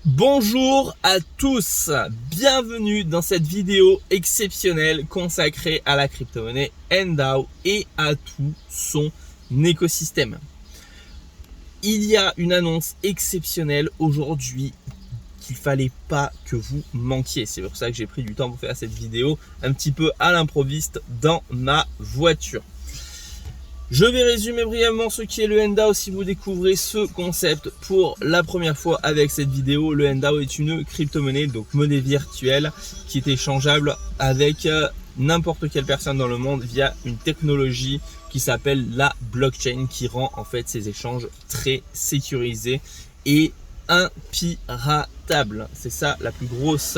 Bonjour à tous, bienvenue dans cette vidéo exceptionnelle consacrée à la crypto-monnaie NDAO et à tout son écosystème. Il y a une annonce exceptionnelle aujourd'hui qu'il fallait pas que vous manquiez. C'est pour ça que j'ai pris du temps pour faire cette vidéo un petit peu à l'improviste dans ma voiture. Je vais résumer brièvement ce qu'est le NDAO si vous découvrez ce concept pour la première fois avec cette vidéo. Le NDAO est une crypto-monnaie, donc monnaie virtuelle, qui est échangeable avec n'importe quelle personne dans le monde via une technologie qui s'appelle la blockchain, qui rend en fait ces échanges très sécurisés et impiratables. C'est ça la plus grosse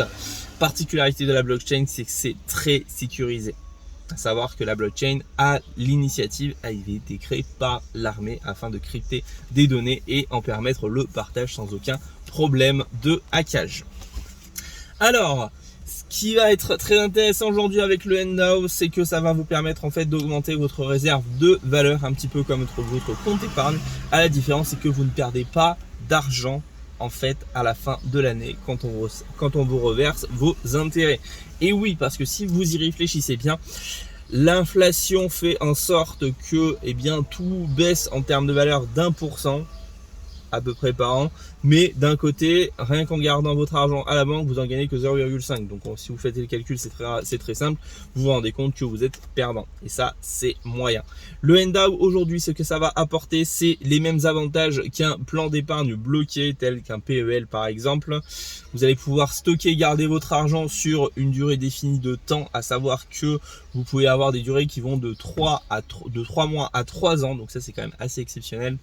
particularité de la blockchain, c'est que c'est très sécurisé. À savoir que la blockchain a l'initiative a été créée par l'armée afin de crypter des données et en permettre le partage sans aucun problème de hackage. Alors, ce qui va être très intéressant aujourd'hui avec le NDAO, c'est que ça va vous permettre en fait d'augmenter votre réserve de valeur, un petit peu comme votre compte épargne. À la différence, c'est que vous ne perdez pas d'argent en fait à la fin de l'année quand on vous reverse vos intérêts. Et oui, parce que si vous y réfléchissez bien, l'inflation fait en sorte que tout baisse en termes de valeur d'1% à peu près par an, mais d'un côté, rien qu'en gardant votre argent à la banque, vous en gagnez que 0,5. Donc si vous faites le calcul, c'est très simple, vous vous rendez compte que vous êtes perdant. Et ça, c'est moyen. Le NDAO aujourd'hui, ce que ça va apporter, c'est les mêmes avantages qu'un plan d'épargne bloqué, tel qu'un PEL par exemple. Vous allez pouvoir stocker et garder votre argent sur une durée définie de temps, à savoir que vous pouvez avoir des durées qui vont de 3 mois à 3 ans. Donc ça, c'est quand même assez exceptionnel.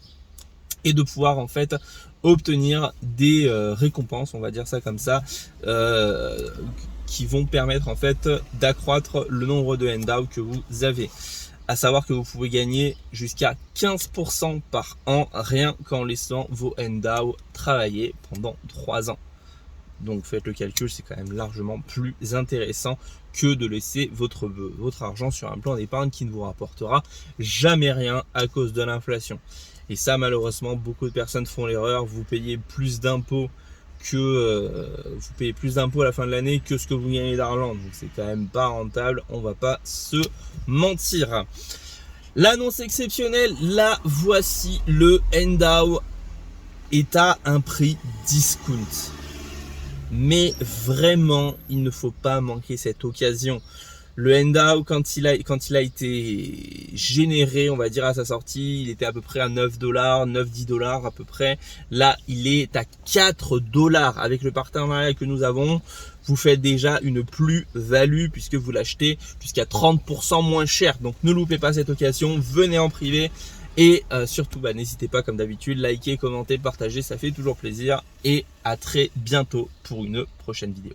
Et de pouvoir en fait obtenir des récompenses, on va dire ça comme ça, qui vont permettre en fait d'accroître le nombre de NDAO que vous avez. À savoir que vous pouvez gagner jusqu'à 15% par an rien qu'en laissant vos NDAO travailler pendant 3 ans. Donc faites le calcul, c'est quand même largement plus intéressant que de laisser votre argent sur un plan d'épargne qui ne vous rapportera jamais rien à cause de l'inflation. Et ça, malheureusement, beaucoup de personnes font l'erreur. Vous payez plus d'impôts à la fin de l'année que ce que vous gagnez d'argent. Donc c'est quand même pas rentable. On va pas se mentir. L'annonce exceptionnelle, la voici. Le NDAO est à un prix discount. Mais vraiment, il ne faut pas manquer cette occasion. Le NDAO, quand il a été généré, on va dire à sa sortie, il était à peu près à 9$, 9-10$ à peu près. Là, il est à 4$. Avec le partenariat que nous avons, vous faites déjà une plus-value puisque vous l'achetez jusqu'à 30% moins cher. Donc ne loupez pas cette occasion, venez en privé. Et surtout, n'hésitez pas comme d'habitude, liker, commenter, partager, ça fait toujours plaisir. Et à très bientôt pour une prochaine vidéo.